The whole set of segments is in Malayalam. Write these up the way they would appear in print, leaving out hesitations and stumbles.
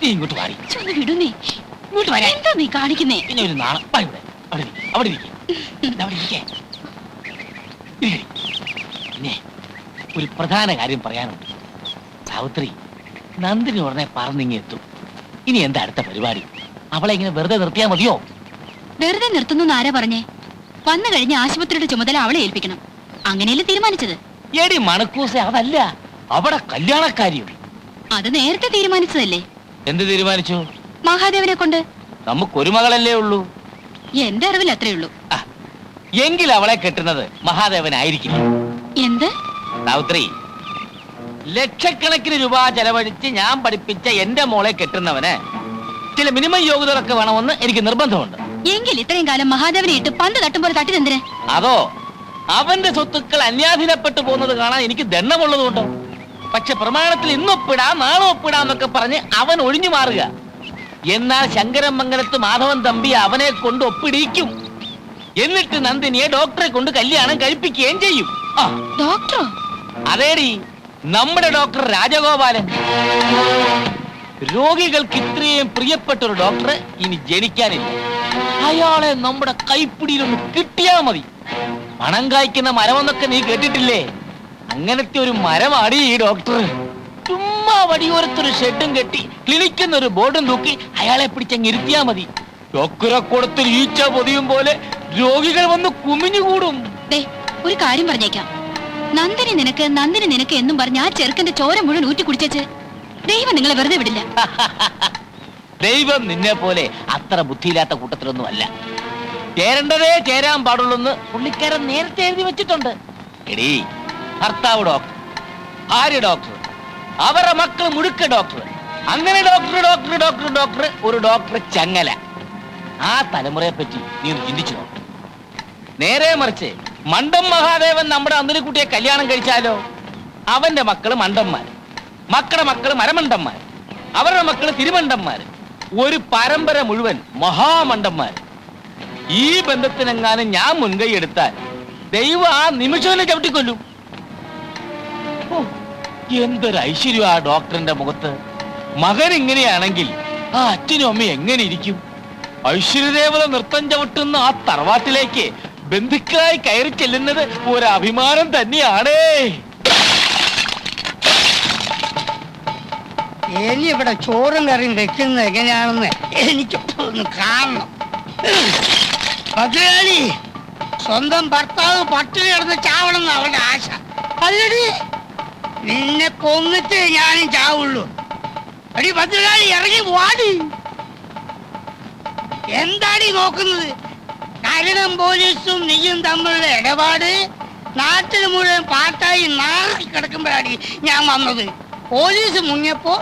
നീ ഇങ്ങോട്ട് വാടി. വിടുന്നേ. ഇങ്ങോട്ട് വരാ. എന്താ നീ കാണിക്കുന്നേ? പിന്നെ ഒരു നാളെ അവിടെ പിന്നെ ഒരു പ്രധാന കാര്യം പറയാനുണ്ട്. സാവിത്രി, നന്ദിനി ഉടനെ പറഞ്ഞിങ്ങി എത്തും. ഇനി എന്താ അടുത്ത പരിപാടി? അവളെ ഇങ്ങനെ വെറുതെ നിർത്തിയാ മതിയോ? വെറുതെ നിർത്തുന്നു ആരാ പറഞ്ഞേ? വന്നു കഴിഞ്ഞ ആശുപത്രിയുടെ ചുമതല അവളെ ഏൽപ്പിക്കണം. അങ്ങനെയല്ലേ തീരുമാനിച്ചത്? എടി മണക്കൂസെ, അതല്ല, അവിടെ കല്യാണക്കാരിയും. അത് നേരത്തെ തീരുമാനിച്ചതല്ലേ? എന്ത് തീരുമാനിച്ചു? മഹാദേവനെ കൊണ്ട്. നമുക്കൊരു മകളല്ലേ ഉള്ളൂ. എന്റെ അറിവിൽ അത്രേ ഉള്ളൂ. എങ്കിൽ അവളെ കെട്ടുന്നത് മഹാദേവനായിരിക്കില്ല. എന്ത്? സാവിത്രി, ലക്ഷക്കണക്കിന് രൂപ ചെലവഴിച്ച് ഞാൻ പഠിപ്പിച്ച എന്റെ മോളെ കെട്ടുന്നവന് ചില മിനിമം യോഗ്യതകളൊക്കെ വേണമെന്ന് എനിക്ക് നിർബന്ധമുണ്ട്. എങ്കിൽ ഇത്രയും കാലം മഹാദേവനെ ഇട്ട് പന്ത് തട്ടുമ്പോൾ തട്ടിതെന്തിന്? അതോ അവന്റെ സ്വത്തുക്കൾ അന്യാധീനപ്പെട്ടു പോകുന്നത് കാണാൻ എനിക്ക് ദണ്ണമുള്ളതുകൊണ്ടോ? പക്ഷെ പ്രമാണത്തിൽ ഇന്നൊപ്പിടാം നാളെ ഒപ്പിടാന്നൊക്കെ പറഞ്ഞ് അവൻ ഒഴിഞ്ഞു മാറുക. എന്നാൽ ശങ്കരമംഗലത്ത് മാധവൻ തമ്പി അവനെ കൊണ്ട് ഒപ്പിടിക്കും. എന്നിട്ട് നന്ദിനിയെ ഡോക്ടറെ കൊണ്ട് കല്യാണം കഴിപ്പിക്കുകയും ചെയ്യും. ഡോക്ടറോ? അതേടി, നമ്മുടെ ഡോക്ടർ രാജഗോപാലൻ. രോഗികൾക്ക് ഇത്രയും പ്രിയപ്പെട്ട ഒരു ഡോക്ടർ ഇനി ജനിക്കാനില്ല. അയാളെ നമ്മുടെ കൈപ്പിടിയിലൊന്ന് കിട്ടിയാ മതി. പണം കായ്ക്കുന്ന മരമെന്നൊക്കെ നീ കേട്ടിട്ടില്ലേ? അങ്ങനത്തെ ഒരു മരമാടി ഈ ഡോക്ടർ. ചുമ്മാ വടിയോരത്തൊരു ഷെഡും കെട്ടി ക്ലിനിക്കെന്നൊരു ബോർഡും തൂക്കി അയാളെ പിടിച്ചങ്ങ് ഇരുത്തിയാ മതി. ഡോക്ടറെ കൊടുത്തൊരു ഈച്ച പൊതിയും പോലെ രോഗികൾ വന്ന് കുമിഞ്ഞുകൂടും. ഒരു കാര്യം പറഞ്ഞേക്കാം. നന്ദിനി നിനക്ക്, നന്ദിനി നിനക്ക് എന്നും പറഞ്ഞ ആ ചെറുക്കന്റെ ചോര മുഴുവൻ ഊറ്റി കുടിച്ചേച്ച് ദൈവം നിങ്ങളെ വെറുതെ വിടില്ല. ദൈവം നിന്നെ പോലെ അത്ര ബുദ്ധിയില്ലാത്ത കൂട്ടത്തിലൊന്നും അല്ല. ചേരേണ്ടതേ ചേരാൻ പാടുള്ളൂന്ന് പുള്ളിക്കാരൻ നേരത്തെ എഴുതി വെച്ചിട്ടുണ്ട്. എടീ, ഭർത്താവ് ഡോക്ടർ, ഭാര്യ ഡോക്ടർ, അവരുടെ മക്കൾ മുഴുക്ക ഡോക്ടർ, അങ്ങനെ ഡോക്ടർ ഡോക്ടർ ഡോക്ടർ ഡോക്ടർ ഒരു ഡോക്ടർ ചങ്ങല. ആ തലമുറയെ പറ്റി നീ ഒന്ന് ചിന്തിച്ചു നോക്ക്. നേരെ മറിച്ച് മണ്ടം മഹാദേവൻ നമ്മുടെ അന്തലിക്കുട്ടിയെ കല്യാണം കഴിച്ചാലോ, അവന്റെ മക്കള് മണ്ടന്മാര്, മക്കളുടെ മക്കള് മരമണ്ടന്മാർ, അവരുടെ മക്കള് തിരുമണ്ടന്മാര്, ഒരു പരമ്പര മുഴുവൻ മഹാമണ്ടന്മാർ. ഈ ബന്ധത്തിനെങ്ങാനും ഞാൻ മുൻകൈ എടുത്താൽ ദൈവം ആ നിമിഷം തന്നെ ചവിട്ടിക്കൊല്ലും. എന്തൊരു ഐശ്വര്യം ആ ഡോക്ടറിന്റെ മുഖത്ത്. മകൻ ഇങ്ങനെയാണെങ്കിൽ ആ അച്ഛനും അമ്മയും എങ്ങനെ ഇരിക്കും? ഐശ്വര്യദേവത നൃത്തം ചവിട്ടുന്ന ആ തറവാട്ടിലേക്ക് ബന്ധുക്കളായി കയറി ചെല്ലുന്നത് ഒരു അഭിമാനം തന്നെയാണേ. ഇനി ഇവിടെ ചോറും കറിയും വെക്കുന്നത് എങ്ങനെയാണെന്ന് എനിക്ക് കാണണം. ഭദ്രകാളി, സ്വന്തം ഭർത്താവ് പട്ടിണി കിടന്ന് ചാവണമെന്ന് അവന്റെ ആശ. അല്ലടി, നിന്നെ കൊന്നിട്ട് ഞാനും ചാവുള്ളൂ. അടി ഭദ്രകാളി, ഇറങ്ങി വാടി. എന്താടി നോക്കുന്നത്? കരുണം പോലീസും നീയും തമ്മിലുള്ള ഇടപാട് നാട്ടിൽ മുഴുവൻ പാട്ടായി നാറി കിടക്കുമ്പോഴാണ് ഞാൻ വന്നത്. പോലീസ് മുങ്ങിയപ്പോ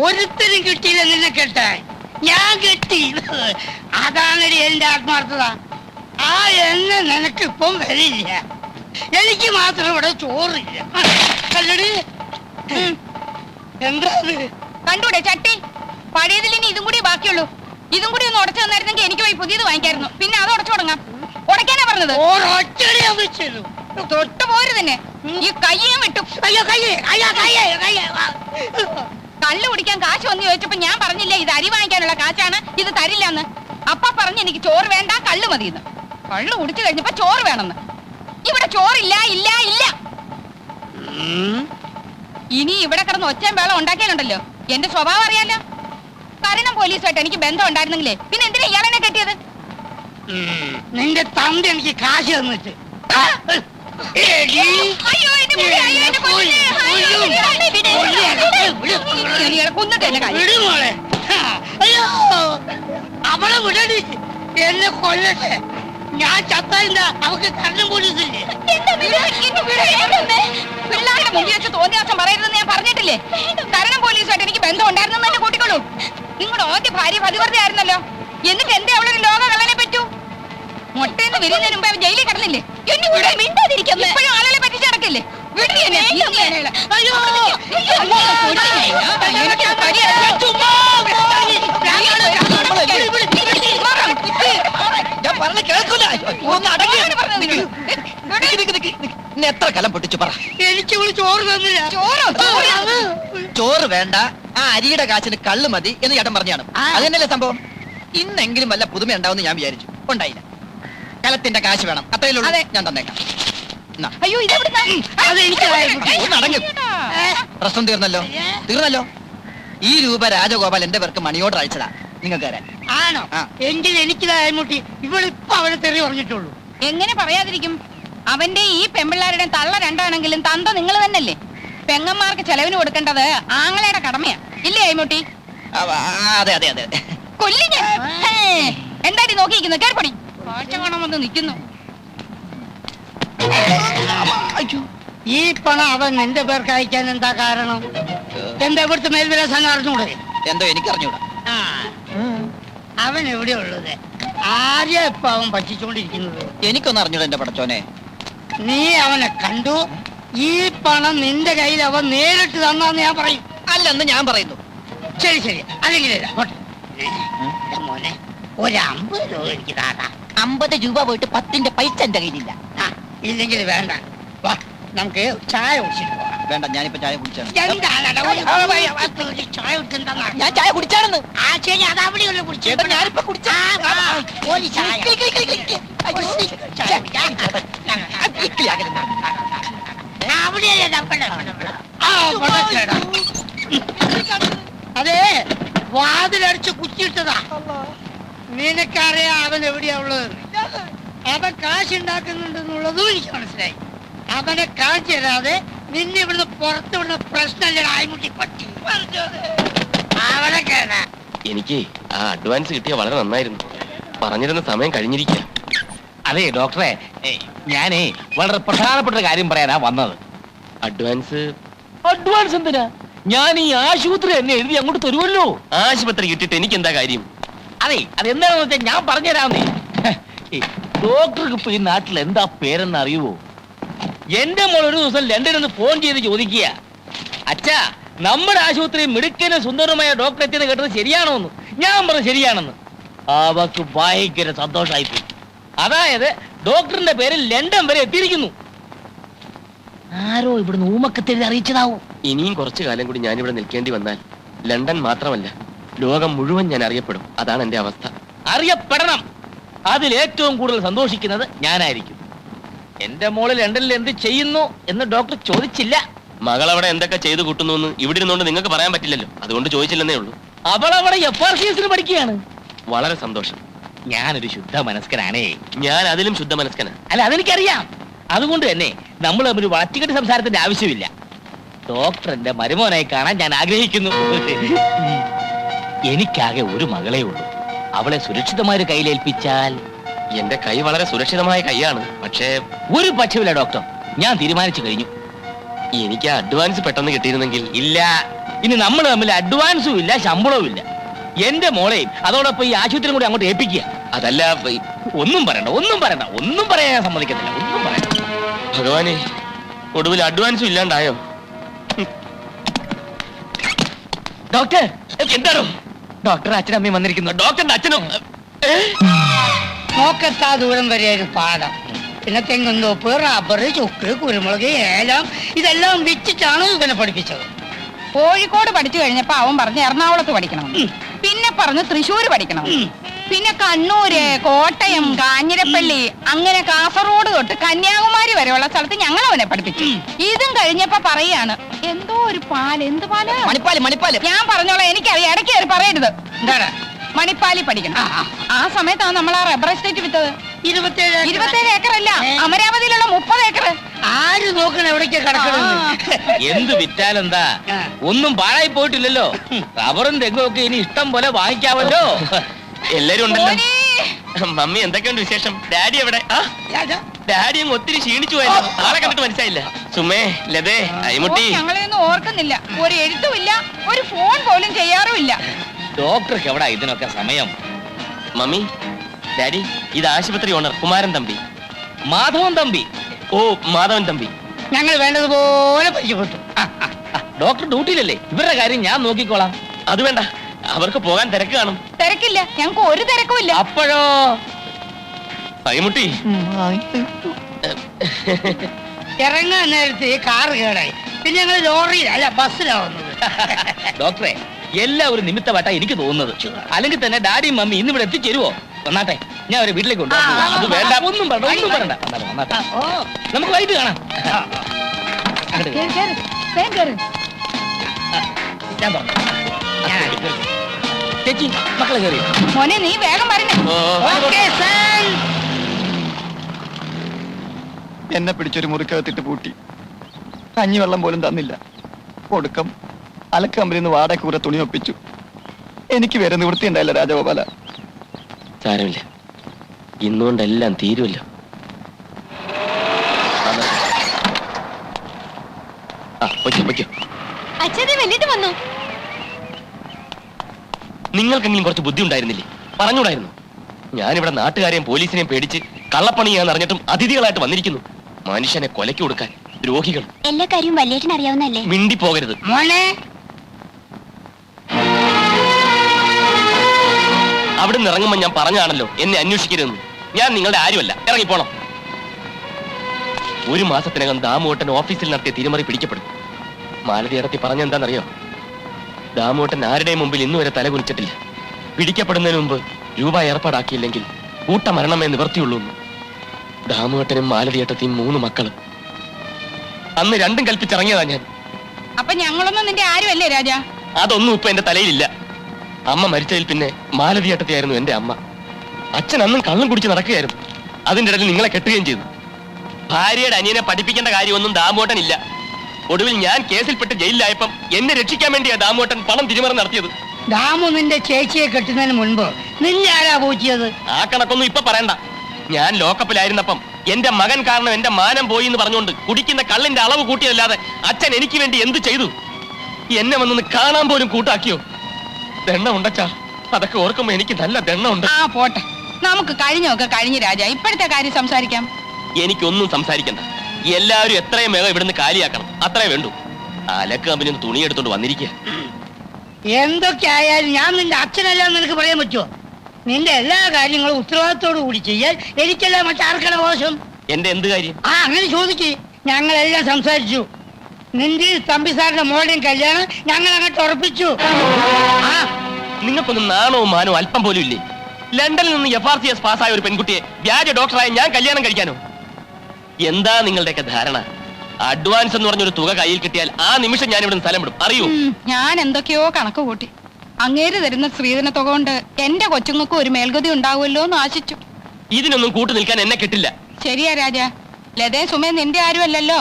ഒരുത്തരും കിട്ടിയില്ല നിന്നെ കെട്ടാൻ. ഞാൻ കെട്ടി. അതാണടി എന്റെ ആത്മാർത്ഥത. ആ എണ്ണ നിനക്കിപ്പം വരില്ല. എനിക്ക് മാത്രം ഇവിടെ ചോറില്ല. അല്ലടി, എന്താ കണ്ടൂടെ ചട്ടി? പഴയതിൽ ഇനി ഇതും കൂടി ബാക്കിയുള്ളൂ. ഇതും കൂടി ഒന്ന് ഉടച്ചു തന്നായിരുന്നെങ്കിൽ എനിക്ക് പോയി പുതിയത് വാങ്ങിക്കായിരുന്നു. പിന്നെ അത് ഉടച്ചു തുടങ്ങാം. ഉടക്കാനാ പറഞ്ഞത്. തൊട്ട് പോരു തന്നെ. ഈ കയ്യും വിട്ടു. കള്ളു കുടിക്കാൻ കാശ് വന്ന് ചോദിച്ചപ്പോ ഞാൻ പറഞ്ഞില്ലേ ഇത് അരി വാങ്ങിക്കാനുള്ള കാശാണ്, ഇത് തരില്ലെന്ന്. അപ്പ പറഞ്ഞ് എനിക്ക് ചോറ് വേണ്ട, കള്ളു മതിയെന്ന്. കള്ളു കുടിച്ചു കഴിഞ്ഞപ്പോ ചോറ് വേണമെന്ന്. ഇവിടെ ചോറില്ല, ഇല്ല, ഇല്ല. ഇനി ഇവിടെ കിടന്ന് ഒച്ചയും വേളം ഉണ്ടാക്കിയാലുണ്ടല്ലോ, എന്റെ സ്വഭാവം അറിയാലോ. കരുണം പോലീസുമായിട്ട് എനിക്ക് ബന്ധം ഉണ്ടായിരുന്നെങ്കിലേ പിന്നെ എന്തിനാ ഇയാളെന്നെ കെട്ടിയത്? നിന്റെ തന്ത എനിക്ക് കാശ് തന്നിട്ട്. അവളെ വിടടി, എന്നെ കൊല്ലട്ടെ. ഞാൻ ചത്താ അവക്ക് കരുണം പോലീസില്ലേ? പിള്ളേരുടെ മുമ്പിൽ വെച്ച് തോന്നിയാസം പറയരുതെന്ന് ഞാൻ പറഞ്ഞിട്ടില്ലേ? കരുണം പോലീസുമായിട്ട് എനിക്ക് ബന്ധം ഉണ്ടായിരുന്നെന്ന് തന്നെ കൂട്ടിക്കോളൂ. നിങ്ങളുടെ ആദ്യ ഭാര്യ പതിവ്രത ആയിരുന്നല്ലോ. എന്നിട്ട് എന്തേ അവളൊരു ലോക കള്ളനെ പറ്റൂ? മുട്ടയെന്ന് വിരിയുന്നതിന് മുമ്പ് ജയിലിൽ കിടന്നില്ലേ? ഇപ്പോഴും ആളുകളെ പറ്റിച്ച് നടക്കില്ലേ? എത്ര കലം പൊട്ടിച്ചു പറ. എനിക്ക് ചോറ് തന്നില്ല. ചോറ് വേണ്ട, ആ അരിയുടെ കാശിന് കള്ള് മതി എന്ന് ചേട്ടൻ പറഞ്ഞാണ്. അത് തന്നെയല്ലേ സംഭവം. ഇന്നെങ്കിലും വല്ല പുതുമ ഉണ്ടാവുമെന്ന് ഞാൻ വിചാരിച്ചു. ഉണ്ടായില്ല. കലത്തിന്റെ കാശ് വേണം, അത്രയേ ഉള്ളൂ. ഞാൻ തന്നേക്കാം. അയ്യോ ഇതെവിടുന്നാ? ഒന്ന് അടങ്ങ്. പ്രശ്നം തീർന്നല്ലോ. ഈ രൂപ രാജഗോപാൽ എന്റെ പേർക്ക് മണി ഓർഡർ അയച്ചതാ നിങ്ങൾക്ക് തരാൻ. ആണോ? എങ്കിൽ എനിക്ക് മുട്ടി ഇവളിപ്പോ അവനെ തെറി പറഞ്ഞിട്ടുള്ളൂ. എങ്ങനെ പറയാതിരിക്കും? അവന്റെ ഈ പെമ്പിള്ളാരുടെ തള്ള രണ്ടാണെങ്കിലും തന്ത നിങ്ങൾ തന്നെയല്ലേ. പെങ്ങന്മാർക്ക് ചെലവിന് കൊടുക്കേണ്ടത് ആങ്ങളയുടെ കടമയാ, ഇല്ലേ അയ്മുട്ടി? അതെ അതെ അതെ. കൊല്ലിഞ്ഞ എന്തായാലും നോക്കിയിരിക്കുന്നു. കേൾപ്പടി കാഴ്ച കാണാൻ വന്ന് നിൽക്കുന്നു. ഈ പണം അവൻ എന്റെ പേർക്ക് അയക്കാൻ എന്താ കാരണം? എന്താ ഇവിടുത്തെ മേൽവിലാസം അറിഞ്ഞൂടെ? എന്തോ എനിക്കറിഞ്ഞൂടാ. അവൻ എവിടെയാ ഉള്ളത്? ആരെയാ ഇപ്പൊ അവൻ പറ്റിച്ചോണ്ടിരിക്കുന്നത്? എനിക്കൊന്നും അറിഞ്ഞൂടാ എന്റെ പടച്ചോനെ. നീ അവനെ കണ്ടു. ഈ പണം നിന്റെ കയ്യിൽ അവൻ നേരിട്ട് തന്നാന്ന് ഞാൻ പറയും. അല്ലെന്ന് ഞാൻ പറയുന്നു. ശരി ശരി, അല്ലെങ്കിൽ മോനെ ഒരു 50 രൂപ എനിക്ക് താടാ. 50 രൂപ പോയിട്ട് 10ന്റെ പൈസ എന്റെ കയ്യിലില്ല. ഇല്ലെങ്കിൽ വേണ്ട, വാ നമുക്ക് ചായ കുടിച്ചിട്ട് പോകാം. വേണ്ട, ഞാനിപ്പോ ചായ കുടിച്ചാണ്. ചായ കുടിച്ചെന്താ? ഞാൻ ചായ കുടിച്ചാണെന്ന്. ആ ശരി, അത് അവിടെയുള്ള കുടിച്ചു. ഞാനിപ്പോ കുടിച്ചാ. അതെ, വാതിലടിച്ച് കുറ്റിയിട്ടതാ. നിനക്കറിയാം അവൻ എവിടെയാ ഉള്ളത്. അവൻ കാശുണ്ടാക്കുന്നുണ്ടെന്നുള്ളതും എനിക്ക് മനസ്സിലായി. അവനെ കാണിച്ചു തരാതെ നിന്നെ ഇവിടുന്ന് പുറത്തു വിടുന്ന പ്രശ്നമല്ലടാ ആയിമുട്ടി പറ്റി. അവനെ കേടാ. എനിക്ക് ആ അഡ്വാൻസ് കിട്ടിയ വളരെ നന്നായിരുന്നു. പറഞ്ഞിരുന്ന സമയം കഴിഞ്ഞിരിക്കുക. അതെ ഡോക്ടറെ, ഞാനേ വളരെ പ്രധാനപ്പെട്ട ഒരു കാര്യം പറയാനാ വന്നത്. അഡ്വാൻസ് എന്തിനാ? ഞാൻ ഈ ആശുപത്രി എന്നെ എഴുതി അങ്ങോട്ട് തരുമല്ലോ. ആശുപത്രി കിട്ടിയിട്ട് എനിക്ക് എന്താ കാര്യം? അതെ, അതെന്താണെന്ന് വെച്ചാൽ ഞാൻ പറഞ്ഞുതരാന്നേ. ഡോക്ടർക്ക് ഇപ്പൊ ഈ നാട്ടിൽ എന്താ പേരെന്ന് അറിയുവോ? എന്റെ മോൾ ഒരു ദിവസം ലണ്ടനിൽ നിന്ന് ഫോൺ ചെയ്ത് ചോദിക്കുക, അച്ഛാ നമ്മുടെ ആശുപത്രി മിടുക്കന് സുന്ദരമായ ഡോക്ടർ എത്തിയെന്ന് കേട്ടത് ശരിയാണോ എന്ന്. ഞാൻ പറഞ്ഞു ശരിയാണെന്ന്. അവക്ക് ഭയങ്കര സന്തോഷമായിപ്പോയി. അതായത് ഡോക്ടറിന്റെ പേര് ലണ്ടൻ വരെ എത്തിയിരിക്കുന്നു. ആരോ ഇവിടുന്ന് ഊമക്കത്തെഴുതി അറിയിച്ചതാവും. ഇനിയും കുറച്ചു കാലം കൂടി ഞാനിവിടെ നിൽക്കേണ്ടി വന്നാൽ ലണ്ടൻ മാത്രമല്ല ലോകം മുഴുവൻ ഞാൻ അറിയപ്പെടും. അതാണ് എന്റെ അവസ്ഥ. അറിയപ്പെടണം. അതിൽ ഏറ്റവും കൂടുതൽ സന്തോഷിക്കുന്നത് ഞാനായിരിക്കും. എന്റെ മോള് ലണ്ടനിൽ എന്ത് ചെയ്യുന്നു എന്ന് ഡോക്ടർ ചോദിച്ചില്ല. മകൾ അവിടെ എന്തൊക്കെ ചെയ്തു കൂട്ടുന്നു എന്ന് ഇവിടെ ഇരുന്നുകൊണ്ട് നിങ്ങൾക്ക് പറയാൻ പറ്റില്ലല്ലോ. അതുകൊണ്ട് ചോദിച്ചില്ലെന്നേ ഉള്ളൂ. അവളവിടെ FRCS പഠിക്കുകയാണ്. വളരെ സന്തോഷം. ഞാനൊരു ശുദ്ധ മനസ്കനാണേ. ഞാൻ അതിലും ശുദ്ധ മനസ്കനാ. അല്ല, അതെനിക്കറിയാം. അതുകൊണ്ട് തന്നെ നമ്മൾ തമ്മിൽ വളച്ചുകെട്ടി സംസാരത്തിന്റെ ആവശ്യമില്ല. ഡോക്ടർ എന്റെ മരുമോനായി കാണാൻ ഞാൻ ആഗ്രഹിക്കുന്നു. എനിക്കാകെ ഒരു മകളേ ഉള്ളൂ. അവളെ സുരക്ഷിതമായ കയ്യിലേൽപ്പിച്ചാൽ. എന്റെ കൈ വളരെ സുരക്ഷിതമായ കൈയാണ്. പക്ഷേ ഒരു പക്ഷമില്ല ഡോക്ടർ, ഞാൻ തീരുമാനിച്ചു കഴിഞ്ഞു. എനിക്ക് അഡ്വാൻസ് പെട്ടെന്ന് കിട്ടിയിരുന്നെങ്കിൽ. ഇല്ല, ഇനി നമ്മൾ തമ്മിൽ അഡ്വാൻസും ഇല്ല, ശമ്പളവും ഇല്ല. എന്റെ മോളെയും അതോടൊപ്പം ഈ ആശുപത്രിയും കൂടി അങ്ങോട്ട് ഏൽപ്പിക്കുക. അതല്ല, ഒന്നും പറയാൻ ഞാൻ സമ്മതിക്കത്തില്ല. ഒന്നും പറയണ്ട. ഭഗവാനെ, ഒടുവിൽ അഡ്വാൻസും ഇല്ലാണ്ടായോ? ഡോക്ടർ, എന്താണോ? ഡോക്ടർ അച്ഛനമ്മയും വന്നിരിക്കുന്നു. ഡോക്ടറിന്റെ അച്ഛനും. നോക്കെത്താ ദൂരം വരെ ഒരു പാടം, പിന്നെ തെങ്ങുന്തോപ്പ്, റബ്ബർ, ചുക്ക്, കുരുമുളക്, ഏലം ഇതെല്ലാം വിറ്റിട്ടാണ് ഇവനെ പഠിപ്പിച്ചത്. കോഴിക്കോട് പഠിച്ചു കഴിഞ്ഞപ്പോ അവൻ പറഞ്ഞ് എറണാകുളത്ത് പഠിക്കണം, പിന്നെ പറഞ്ഞ് തൃശ്ശൂര് പഠിക്കണം, പിന്നെ കണ്ണൂര്, കോട്ടയം, കാഞ്ഞിരപ്പള്ളി, അങ്ങനെ കാസർഗോഡ് തൊട്ട് കന്യാകുമാരി വരെയുള്ള സ്ഥലത്ത് ഞങ്ങൾ അവനെ പഠിപ്പിച്ചു. ഇതും കഴിഞ്ഞപ്പോ പറയാണ് എന്തോ ഒരു പാല്, എന്ത് പാല്? മണിപ്പാല്. ഞാൻ പറഞ്ഞോളാം, എനിക്കറിയാം, ഇടയ്ക്ക് കയറി പറയരുത്. എന്താണ്? മണിപ്പാലി പഠിക്കണം. ആ സമയത്താണ് നമ്മൾ ആ റബ്ബർ എസ്റ്റേറ്റ് വിറ്റത്. 27 ഏക്കറല്ല, അമരാവതിയിലുള്ള 30 ഏക്കർ. ആര് നോക്കണം എവിടേക്ക് കിടക്കണം? എന്ത് വിറ്റാലെന്താ? ഒന്നും പാഴായി പോയിട്ടില്ലല്ലോ. റബ്ബറും തെങ്ങും ഒക്കെ ഇനി ഇഷ്ടം പോലെ വാങ്ങിക്കാമല്ലോ. എല്ലാരും ഉണ്ടല്ലോ. മമ്മി, എന്തൊക്കെയുണ്ട് വിശേഷം? ഡാഡി എവിടെ? ഡാഡി അങ്ങ് ഒത്തിരി ക്ഷീണിച്ചു പോയല്ലോ. ആളെ കണ്ടിട്ട് മനസ്സിലായില്ല. സുമേ, ലതേ, അയ്മുട്ടി. ഞങ്ങളെയൊന്നും ഓർക്കുന്നില്ല. ഒരു എഴുത്തുമില്ല, ഒരു ഫോൺ പോലും ചെയ്യാറുമില്ല. ഡോക്ടർക്ക് എവിടാ ഇതിനൊക്കെ സമയം? മമ്മി, ഡാഡി, ഇത് ആശുപത്രി ഓണർ കുമാരൻ തമ്പി. മാധവൻ തമ്പി. ഓ, മാധവൻ തമ്പി. ഞങ്ങൾ വേണ്ടതുപോലെ പരിചയപ്പെട്ടു. ഡോക്ടർ ഡ്യൂട്ടിയിലല്ലേ, ഇവരുടെ കാര്യം ഞാൻ നോക്കിക്കോളാം. അത് വേണ്ട, അവർക്ക് പോകാൻ തിരക്ക് കാണും. തിരക്കില്ല, ഞങ്ങൾക്ക് ഒരു തിരക്കുമില്ല. അപ്പോഴോ? അയ്മുട്ടി, ഇറങ്ങാൻ നേരത്തെ കാറ് കേടായി, പിന്നെ ഞങ്ങൾ ലോറിയിൽ അല്ല ബസ്സിലാണ് വന്നത്. ഡോക്ടറെ എല്ലാം ഒരു നിമിത്തമായിട്ടാ എനിക്ക് തോന്നുന്നത്. അല്ലെങ്കിൽ തന്നെ ഡാഡിയും മമ്മി ഇന്ന് ഇവിടെ എത്തിച്ചേരുവോ? വന്നാട്ടെ, ഞാൻ അവരെ വീട്ടിലേക്ക് കൊണ്ടുപോകാം. അത് വേണ്ട, ഒന്നും പറയണ്ട, ഒന്നും പറയണ്ട. വന്നാട്ടെ, നമുക്ക് വൈകിട്ട് കാണാം. അങ്ങോട്ട് കേറ്. ഞാൻ പറഞ്ഞു. ചേച്ചി, മക്കളെ കയറി. മോനെ നീ വേഗം പറഞ്ഞേ. എന്നെ പിടിച്ചൊരു മുറിക്കകത്തിട്ട് പൂട്ടി. കഞ്ഞിവെള്ളം പോലും തന്നില്ല. ഒടുക്കം അലക്കമ്പലിൽ നിന്ന് വാടക കൂടെ തുണി ഒപ്പിച്ചു. എനിക്ക് വേറെ നിവൃത്തി ഉണ്ടായില്ല രാജഗോപാല. സാരമില്ല, ഇന്നുകൊണ്ടെല്ലാം തീരുമല്ലോ. പൊയ്ക്കോ. അച്ഛനെ വലിയിട്ട് വന്നു. നിങ്ങൾക്കെങ്കിലും കുറച്ച് ബുദ്ധി ഉണ്ടായിരുന്നില്ലേ? പറഞ്ഞൂടായിരുന്നു. ഞാനിവിടെ നാട്ടുകാരെയും പോലീസിനെയും പേടിച്ച് കള്ളപ്പണിയാന്ന് അറിഞ്ഞിട്ടും അതിഥികളായിട്ട് വന്നിരിക്കുന്നു. മനുഷ്യനെ കൊലയ്ക്ക് കൊടുക്കാൻ ദ്രോഹികൾ. എല്ലാ കാര്യവും വലിയേട്ടൻ അറിയാവുന്നല്ലേ? മിണ്ടി പോകരുത്. മോനെ അവിടുന്ന് ഇറങ്ങുമ്പോൾ ഞാൻ പറഞ്ഞാണല്ലോ എന്നെ അന്വേഷിക്കരുതെന്ന്. ഞാൻ നിങ്ങളുടെ ആരുമല്ല, ഇറങ്ങിപ്പോണം. 1 മാസത്തിനകം ദാമുവേട്ടൻ ഓഫീസിൽ നടത്തിയ തിരിമറി പിടിക്കപ്പെടും. മാലതി ഇടത്തി പറഞ്ഞെന്താണെന്നറിയോ? ദാമുവേട്ടൻ ആരുടെയും മുമ്പിൽ ഇന്നുവരെ തല കുനിച്ചിട്ടില്ല. പിടിക്കപ്പെടുന്നതിന് മുമ്പ് രൂപ ഏർപ്പാടാക്കിയില്ലെങ്കിൽ കൂട്ടമരണമേ നിവർത്തിയുള്ളൂ. ദാമുവേട്ടനും മാലതിയേട്ടത്തെയും 3 മക്കളും. അന്ന് രണ്ടും കൽപ്പിച്ചിറങ്ങിയതാ ഞാൻ. അപ്പൊ ഞങ്ങളൊന്നും നിന്റെ ആരുമല്ലേ രാജാ? അതൊന്നും ഇപ്പൊ എന്റെ തലയിലില്ല. അമ്മ മരിച്ചതിൽ പിന്നെ മാലതിയേട്ടത്തെയായിരുന്നു എന്റെ അമ്മ. അച്ഛൻ അന്നും കള്ളും കുടിച്ച് നടക്കുകയായിരുന്നു. അതിന്റെ ഇടയിൽ നിങ്ങളെ കെട്ടുകയും ചെയ്തു. ഭാര്യയുടെ അനിയനെ പഠിപ്പിക്കേണ്ട കാര്യമൊന്നും ദാമോട്ടൻ ഇല്ല. ഒടുവിൽ ഞാൻ കേസിൽപ്പെട്ട് ജയിലിലായപ്പം എന്നെ രക്ഷിക്കാൻ വേണ്ടിയാ ദാമോട്ടൻ പണം തിരിമറി നടത്തിയത്. ദാമു നിന്റെ ചേച്ചിയെ കെട്ടുന്നതിന് മുൻപ് നിന്നെ ആരാ പോറ്റിയത്? ആ കണക്കൊന്നും ഇപ്പൊ പറയണ്ട. ഞാൻ ലോക്കപ്പിലായിരുന്നപ്പം എന്റെ മകൻ കാരണം എന്റെ മാനം പോയി എന്ന് പറഞ്ഞുകൊണ്ട് കുടിക്കുന്ന കള്ളിന്റെ അളവ് കൂട്ടിയതല്ലാതെ അച്ഛൻ എനിക്ക് വേണ്ടി എന്ത് ചെയ്തു? എന്നെ വന്നൊന്ന് കാണാൻ പോലും കൂട്ടാക്കിയോ? ദണ്ണ ഉണ്ടച്ചാ, അതൊക്കെ ഓർക്കുമ്പോ എനിക്ക് നല്ല ദണ്ണ ഉണ്ട്. ആ പോട്ടെ, നമുക്ക് കഴിഞ്ഞൊക്കെ കഴിഞ്ഞ് രാജാ. ഇപ്പോഴത്തെ കാര്യം സംസാരിക്കാം. എനിക്കൊന്നും സംസാരിക്കണ്ട. എല്ലാവരും എത്രയും വേഗം ഇവിടുന്ന് കാലിയാക്കണം, അത്രേ വേണ്ടു. അലക്ക് കമ്പനി തുണി എടുത്തോണ്ട് വന്നിരിക്കുക. എന്തൊക്കെ ആയാലും ഞാൻ നിന്റെ അച്ഛനല്ലാന്ന് നിനക്ക് പറയാൻ പറ്റുമോ? നിന്റെ എല്ലാ കാര്യങ്ങളും ഉത്തരവാദിത്തോടു കൂടി ചെയ്യാൻ എനിക്കല്ല മറ്റാർക്കട മോശം. എന്റെ എന്ത് കാര്യം? അങ്ങനെ ചോദിക്ക്. ഞങ്ങളെല്ലാം സംസാരിച്ചു. നിന്റെ തമ്പി സാറിന്റെ മോളുടെയും കല്യാണം ഞങ്ങൾ അങ്ങോട്ട് ഉറപ്പിച്ചു. നിങ്ങൾക്കൊന്നും നാണവും മാനവും അല്പം പോലും ഇല്ലേ? ലണ്ടനിൽ നിന്ന് FRCS പാസ്സായ ഒരു പെൺകുട്ടിയെ വ്യാജ ഡോക്ടറായ ഞാൻ കല്യാണം കഴിക്കാനോ? എന്താ നിങ്ങളുടെയൊക്കെ ധാരണ? അഡ്വാൻസ് എന്ന് പറഞ്ഞൊരു തുക കയ്യിൽ കിട്ടിയാൽ ആ നിമിഷം ഞാൻ ഇവിടെ സ്ഥലം വിടും, അറിയൂ. ഞാൻ എന്തൊക്കെയോ കണക്ക് കൂട്ടി. അങ്ങേര് തരുന്ന സ്ത്രീധന തുക കൊണ്ട് എന്റെ കൊച്ചുങ്ങൾക്കും ഒരു മേൽഗതി ഉണ്ടാവുമല്ലോ എന്ന് ആശിച്ചു. ഇതിനൊന്നും കൂട്ടു നിൽക്കാൻ എന്നെ കിട്ടില്ല. ശരിയാ രാജാ. ലതേ സുമേ നിന്റെ ആരും അല്ലല്ലോ.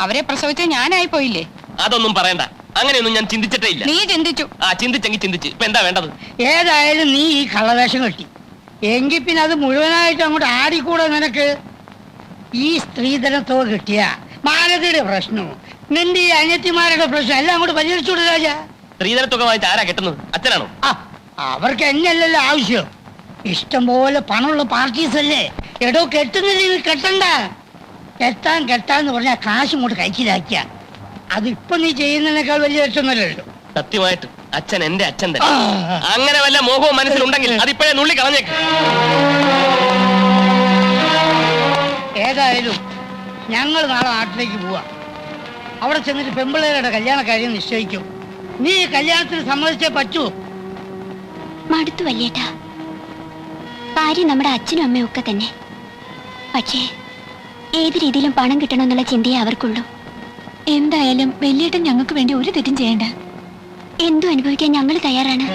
അവരെ പ്രസവിച്ച ഞാനായി പോയില്ലേ? അതൊന്നും പറയണ്ട. അങ്ങനെയൊന്നും ഞാൻ ചിന്തിച്ചിട്ടേ ഇല്ല. നീ ചിന്തിച്ചു. ചിന്തിച്ചെങ്കിൽ ചിന്തിച്ച്. ഇപ്പൊ എന്താ വേണ്ടത്? ഏതായാലും നീ ഈ കള്ളവേഷം കെട്ടി എങ്കിൽ പിന്നെ അത് മുഴുവനായിട്ട് അങ്ങോട്ട് ആടിക്കൂടെ നിനക്ക്? ഈ സ്ത്രീധന തുക കിട്ടിയ മാലതിയുടെ പ്രശ്നവും നിന്റെ ഈ അനിയത്തിമാരുടെ പ്രശ്നം എല്ലാം അങ്ങോട്ട് പരിഹരിച്ചൂടെ രാജാ? സ്ത്രീധന തുക വാങ്ങിച്ച് ആരാ കെട്ടുന്നത്? അച്ഛനാണോ? അവർക്ക് എന്നല്ലല്ലോ ആവശ്യം. ഇഷ്ടം പോലെ പണമുള്ള പാർട്ടീസ് അല്ലേ. എടോ കെട്ടുന്നില്ലെങ്കിൽ കെട്ടണ്ട. കെട്ടാന്ന് പറഞ്ഞാൽ കാശ് ഇങ്ങോട്ട് കൈക്കിലാക്കിയ അതിപ്പോ നീ ചെയ്യുന്നതിനേക്കാൾ വലിയ രക്ഷമൊന്നുമല്ലല്ലോ. സത്യമായിട്ട് അച്ഛൻ എന്റെ അച്ഛൻ തന്നെ. അങ്ങനെ വല്ല മോഹവും മനസ്സിലുണ്ടെങ്കിൽ അതിപ്പോഴേ നുള്ളി കളഞ്ഞേക്ക്. ഏതായാലും ഞങ്ങൾ നാളെ നാട്ടിലേക്ക് പോവാ. അവിടെ ചെന്നിട്ട് പെമ്പിള്ളേരുടെ കല്യാണ കാര്യം നിശ്ചയിക്കും. നീ കല്യാണത്തിന് സമ്മതിച്ചേ പറ്റൂ. മടുത്തു വല്യേട്ടാ. കാര്യം നമ്മുടെ അച്ഛനും അമ്മയും ഒക്കെ തന്നെ. പക്ഷേ ഏത് രീതിയിലും പണം കിട്ടണമെന്നുള്ള ചിന്തയെ അവർക്കുള്ളൂ. എന്തായാലും വല്യേട്ടൻ ഞങ്ങൾക്ക് വേണ്ടി ഒരു തെറ്റും ചെയ്യണ്ട. എന്തും അനുഭവിക്കാൻ ഞങ്ങൾ തയ്യാറാണ്.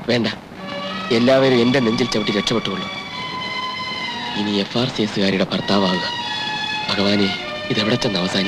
വേണ്ട, എല്ലാവരും എന്റെ നെഞ്ചിൽ ചവിട്ടി രക്ഷപ്പെട്ടുള്ളൂ. ഇനി FRCSകാരുടെ ഭർത്താവുക. ഭഗവാനെ, ഇതെവിടെ ചെന്ന് അവസാനിക്കും?